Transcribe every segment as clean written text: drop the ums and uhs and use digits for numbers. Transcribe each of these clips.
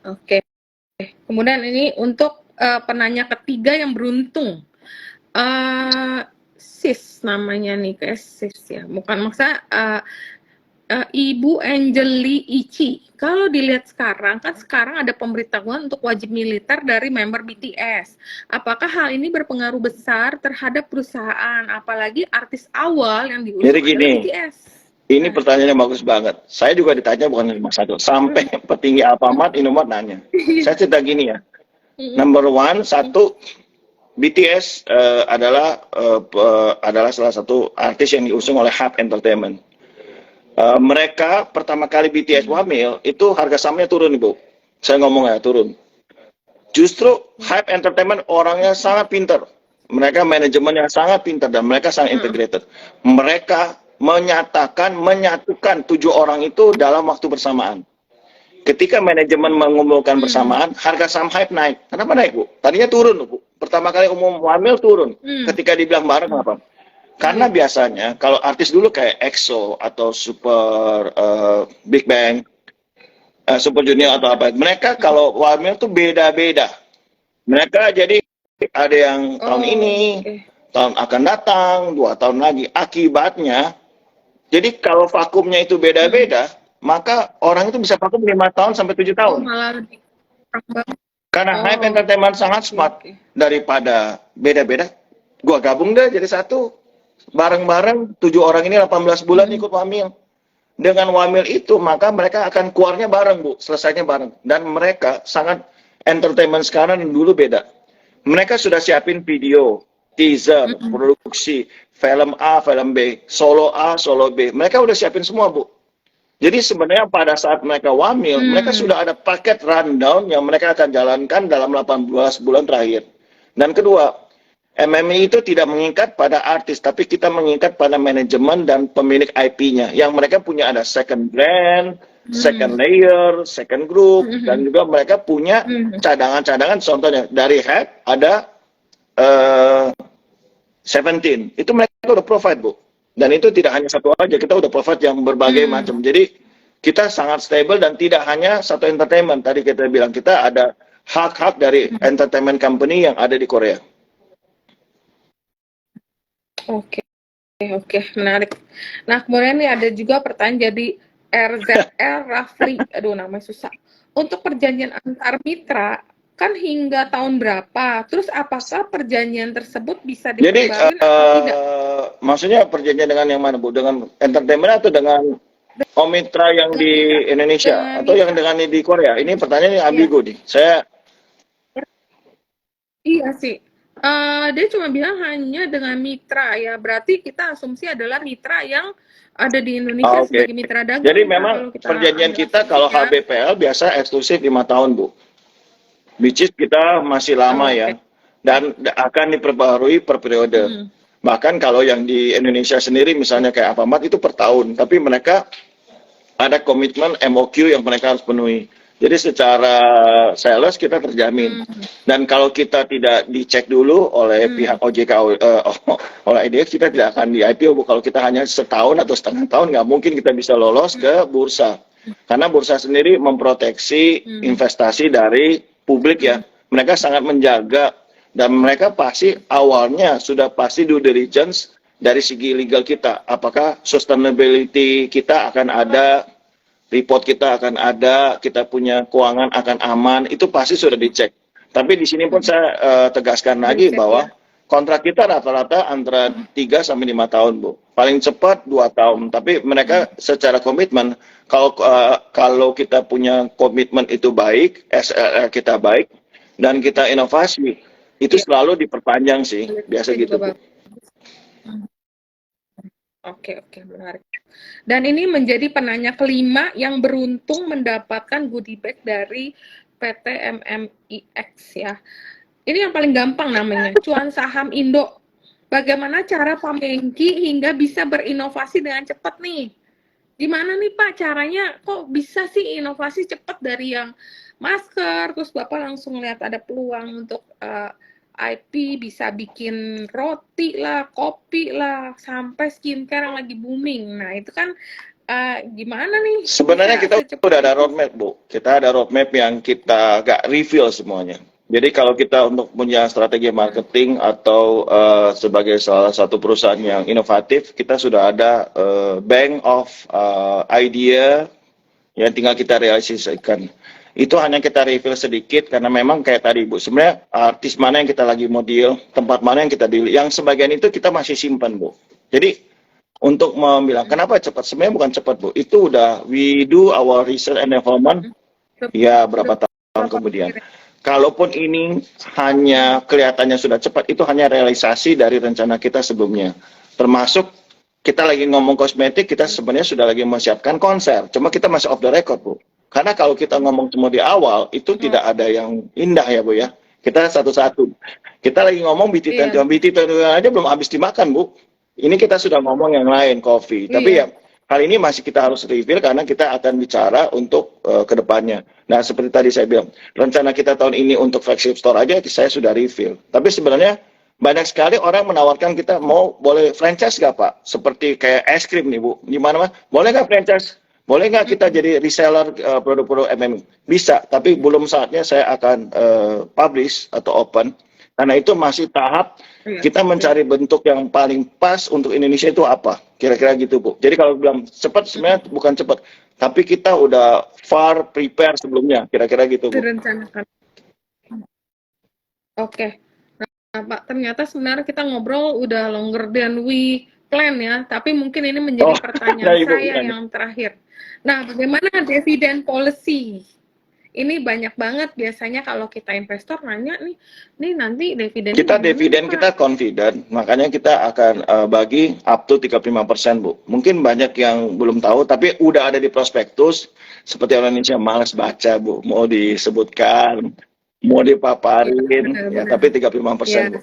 Oke. Kemudian ini untuk penanya ketiga yang beruntung. Sis namanya nih, kayak sis ya. Bukan maksudnya Ibu Angeli Ichi. Kalau dilihat sekarang, kan sekarang ada pemberitahuan untuk wajib militer dari member BTS. Apakah hal ini berpengaruh besar terhadap perusahaan, apalagi artis awal yang Jadi diusung adalah gini, BTS? ini pertanyaannya bagus banget. Saya juga ditanya bukan cuma satu, sampai petinggi Alfamart, Indomart nanya. Saya cerita gini ya. Number one, satu, BTS adalah salah satu artis yang diusung oleh Hype Entertainment. Mereka pertama kali BTS wamil itu harga sahamnya turun, Ibu. Saya ngomong ya, turun. Justru Hype Entertainment orangnya sangat pintar. Mereka manajemennya sangat pintar dan mereka sangat integrated. Mereka menyatukan 7 orang itu dalam waktu bersamaan. Ketika manajemen mengumpulkan bersamaan, harga saham Hype naik. Kenapa naik, Bu? Tadinya turun, Bu. Pertama kali umum wamil turun. Ketika dibilang bareng, kenapa? Karena biasanya kalau artis dulu kayak EXO atau Big Bang, Super Junior atau apa, mereka kalau wamil tuh beda-beda. Mereka jadi ada yang tahun ini, tahun akan datang, 2 tahun lagi. Akibatnya, jadi kalau vakumnya itu beda-beda, maka orang itu bisa vakum 5 tahun sampai 7 Oh, tahun. malah lebih kurang banget. Karena Hype Entertainment sangat smart. Daripada beda-beda, gua gabung deh jadi satu. Bareng-bareng 7 orang ini 18 bulan ikut wamil. Dengan wamil itu, maka mereka akan keluarnya bareng, Bu. Selesainya bareng. Dan mereka sangat entertainment sekarang dan dulu beda. Mereka sudah siapin video, teaser, produksi, film A, film B, solo A, solo B. Mereka udah siapin semua, Bu. Jadi sebenarnya pada saat mereka wamil, mereka sudah ada paket rundown yang mereka akan jalankan dalam 18 bulan terakhir. Dan kedua, MMI itu tidak mengikat pada artis, tapi kita mengikat pada manajemen dan pemilik IP-nya. Yang mereka punya ada second brand, second layer, second group, dan juga mereka punya cadangan-cadangan. Contohnya dari Hype ada Seventeen. Itu mereka udah provide, Bu. Dan itu tidak hanya satu aja, kita udah provide yang berbagai macam. Jadi kita sangat stable dan tidak hanya satu entertainment. Tadi kita bilang kita ada hak-hak dari entertainment company yang ada di Korea. Oke, oke, menarik. Nah, kemudian nih ada juga pertanyaan jadi RZL Rafli, aduh namanya susah. Untuk perjanjian antar mitra, kan hingga tahun berapa? Terus apakah perjanjian tersebut bisa Jadi diperbarui atau tidak? maksudnya perjanjian dengan yang mana, Bu? Dengan entertainment atau dengan mitra yang di Indonesia Dengan atau yang mitra. dengan di Korea? Ini pertanyaan yang Iya, ambigu nih. Saya iya sih. Dia cuma bilang hanya dengan mitra ya. Berarti kita asumsi adalah mitra yang ada di Indonesia oke. sebagai mitra Jadi dagang, Pak, memang kalau kita perjanjian ambil kita kalau asumsinya. HBPL biasa eksklusif 5 tahun, Bu. Which is kita masih lama Oh, oke. ya. Dan akan diperbarui per periode. Bahkan kalau yang di Indonesia sendiri misalnya kayak Alfamart itu per tahun. Tapi mereka ada komitmen MOQ yang mereka harus penuhi. Jadi secara sales kita terjamin. Dan kalau kita tidak dicek dulu oleh pihak OJK, oleh IDX, kita tidak akan di IPO. Kalau kita hanya setahun atau setengah tahun, nggak mungkin kita bisa lolos ke bursa. Karena bursa sendiri memproteksi investasi dari publik ya. Mereka sangat menjaga dan mereka pasti awalnya sudah pasti due diligence dari segi legal kita. Apakah sustainability kita akan ada, report kita akan ada, kita punya keuangan akan aman, itu pasti sudah dicek. Tapi di sini pun saya tegaskan lagi bahwa kontrak kita rata-rata antara 3 sampai 5 tahun, Bu. Paling cepat 2 tahun. Tapi mereka secara komitmen, kalau kita punya komitmen itu baik, SLR kita baik, dan kita inovasi, itu Iya, selalu diperpanjang sih, biasa juga gitu, Bu. bagus. Oke, oke, menarik. Dan ini menjadi penanya kelima yang beruntung mendapatkan goodie bag dari PT MMIX ya. Ini yang paling gampang namanya, cuan saham Indo. Bagaimana cara Pak Mengki hingga bisa berinovasi dengan cepat nih? Gimana nih Pak caranya kok bisa sih inovasi cepat dari yang masker, terus Bapak langsung lihat ada peluang untuk IP, bisa bikin roti lah, kopi lah, sampai skincare yang lagi booming. Nah, itu kan gimana nih Sebenarnya bisa kita secepat udah ada itu? roadmap, Bu. Kita ada roadmap yang kita gak reveal semuanya. Jadi kalau kita untuk punya strategi marketing atau sebagai salah satu perusahaan yang inovatif, kita sudah ada bank of idea yang tinggal kita realisasikan. Itu hanya kita reveal sedikit karena memang kayak tadi Bu, sebenarnya artis mana yang kita lagi mau deal, tempat mana yang kita deal, yang sebagian itu kita masih simpan Bu. Jadi untuk bilang kenapa cepat, sebenarnya bukan cepat Bu, itu udah we do our research and development ya berapa tahun kemudian. Kalaupun ini hanya kelihatannya sudah cepat, itu hanya realisasi dari rencana kita sebelumnya. Termasuk kita lagi ngomong kosmetik, kita sebenarnya sudah lagi mempersiapkan konser. Cuma kita masih off the record, Bu. Karena kalau kita ngomong cuma di awal, itu tidak ada yang indah ya, Bu ya. Kita satu-satu. Kita lagi ngomong BT21 aja belum habis dimakan, Bu. Ini kita sudah ngomong yang lain, coffee. Tapi ya, hal ini masih kita harus reveal karena kita akan bicara untuk ke depannya. Nah, seperti tadi saya bilang, rencana kita tahun ini untuk flagship store aja saya sudah reveal. Tapi sebenarnya banyak sekali orang menawarkan kita mau boleh franchise nggak Pak? Seperti kayak es krim nih Bu, gimana Mas? Boleh nggak franchise? Boleh nggak kita jadi reseller produk-produk MMI? Bisa, tapi belum saatnya saya akan publish atau open. Karena itu masih tahap kita mencari bentuk yang paling pas untuk Indonesia itu apa. Kira-kira gitu Bu. Jadi kalau bilang cepat sebenarnya bukan cepat. Tapi kita udah far prepare sebelumnya. Kira-kira gitu Bu. Direncanakan. Oke. Nah, Pak, ternyata sebenarnya kita ngobrol udah longer than we plan ya, tapi mungkin ini menjadi pertanyaan saya yang terakhir. Nah, bagaimana dividend policy? Ini banyak banget biasanya kalau kita investor nanya nih nanti dividen. Kita dividen kita confident, makanya kita akan bagi up to 35% Bu. Mungkin banyak yang belum tahu, tapi udah ada di prospektus. Seperti orang Indonesia malas baca Bu, mau disebutkan, mau dipaparin, ya, tapi 35% Bu.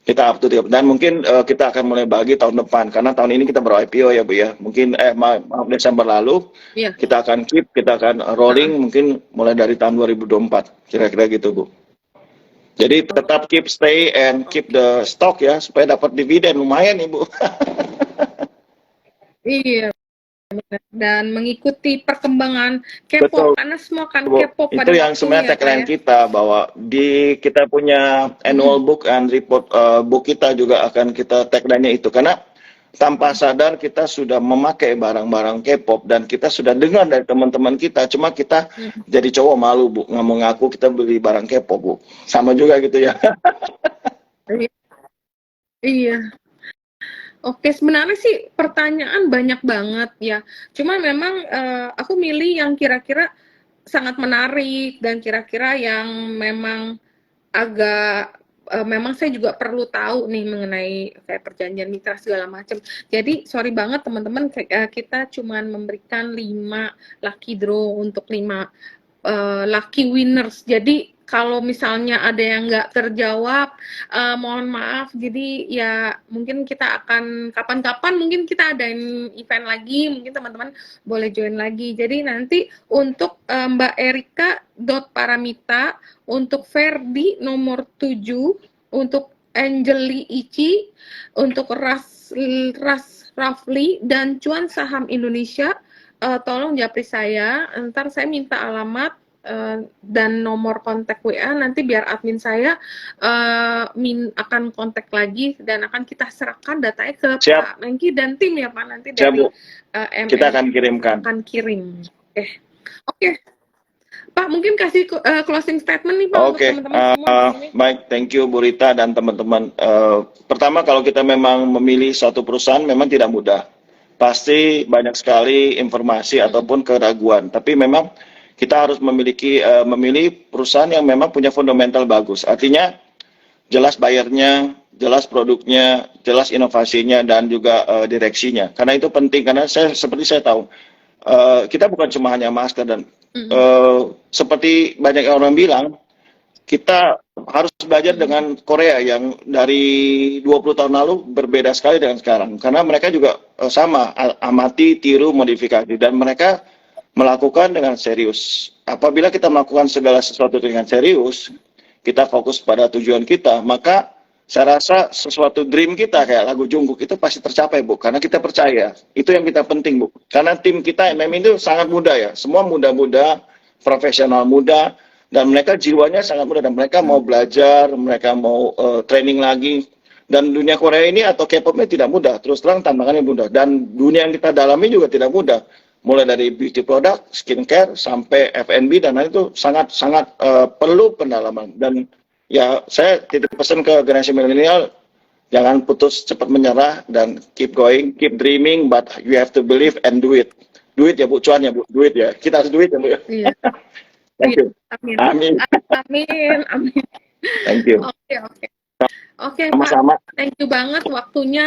Kita up to 30%. Dan mungkin kita akan mulai bagi tahun depan, karena tahun ini kita baru IPO ya Bu ya. Mungkin maaf Desember lalu, kita akan kita akan rolling mungkin mulai dari tahun 2024. Kira-kira gitu Bu. Jadi tetap stay and keep the stock ya, supaya dapat dividen lumayan nih Bu. Iya. Dan mengikuti perkembangan K-pop karena semua kan K-pop itu yang sebenarnya tagline kita, bahwa di kita punya annual book and report book kita juga akan kita tagline-nya itu, karena tanpa sadar kita sudah memakai barang-barang K-pop dan kita sudah dengar dari teman-teman kita, cuma kita jadi cowok malu Bu, nggak mau ngaku kita beli barang K-pop Bu, sama juga gitu ya. Iya. Oke, sebenarnya sih pertanyaan banyak banget ya. Cuma memang aku milih yang kira-kira sangat menarik dan kira-kira yang memang agak memang saya juga perlu tahu nih mengenai kayak perjanjian mitra segala macam. Jadi sorry banget teman-teman, kita cuma memberikan 5 lucky draw untuk 5 lucky winners. Jadi kalau misalnya ada yang nggak terjawab, mohon maaf. Jadi ya mungkin kita akan kapan-kapan mungkin kita adain event lagi, mungkin teman-teman boleh join lagi. Jadi nanti untuk Mbak Erika Paramita, untuk Ferdi nomor 7, untuk Angeli Ici, untuk Ras Rafli dan Cuan Saham Indonesia, tolong japri saya, ntar saya minta alamat dan nomor kontak WA, nanti biar admin saya akan kontak lagi dan akan kita serahkan datanya ke Pak Mengki dan tim ya Pak, nanti dari kita akan kirimkan. Oke. Pak, mungkin kasih closing statement nih Pak untuk teman-teman semua di sini. Baik, thank you Bu Rita dan teman-teman. Pertama, kalau kita memang memilih suatu perusahaan memang tidak mudah. Pasti banyak sekali informasi ataupun keraguan, tapi memang kita harus memilih perusahaan yang memang punya fundamental bagus. Artinya jelas bayarnya, jelas produknya, jelas inovasinya, dan juga direksinya. Karena itu penting, karena seperti saya tahu, kita bukan cuma hanya masker dan seperti banyak orang bilang, kita harus belajar dengan Korea yang dari 20 tahun lalu berbeda sekali dengan sekarang. Karena mereka juga sama, amati, tiru, modifikasi, dan mereka melakukan dengan serius. Apabila kita melakukan segala sesuatu dengan serius, kita fokus pada tujuan kita, maka Saya rasa sesuatu dream kita kayak lagu Jungkook itu pasti tercapai, Bu, karena kita percaya. Itu yang kita penting, Bu. Karena tim kita MM itu sangat muda ya, semua muda-muda, profesional muda, dan mereka jiwanya sangat muda dan mereka mau belajar, mereka mau training lagi. Dan dunia Korea ini atau K-popnya tidak mudah, terus terang tantangannya mudah. Dan dunia yang kita dalami juga tidak mudah. Mulai dari beauty product, skincare, sampai F&B, dan lain itu sangat-sangat perlu pendalaman. Dan ya, saya titip pesan ke generasi milenial, jangan putus cepat menyerah dan keep going, keep dreaming, but you have to believe and do it. Do it ya Bu, cuan ya Bu, do it ya. Kita harus do it ya Bu ya. Iya. Thank you. Amin. Amin. Amin. Amin. Thank you. Oke, oke. Oke, Pak. Sama-sama. Thank you banget waktunya.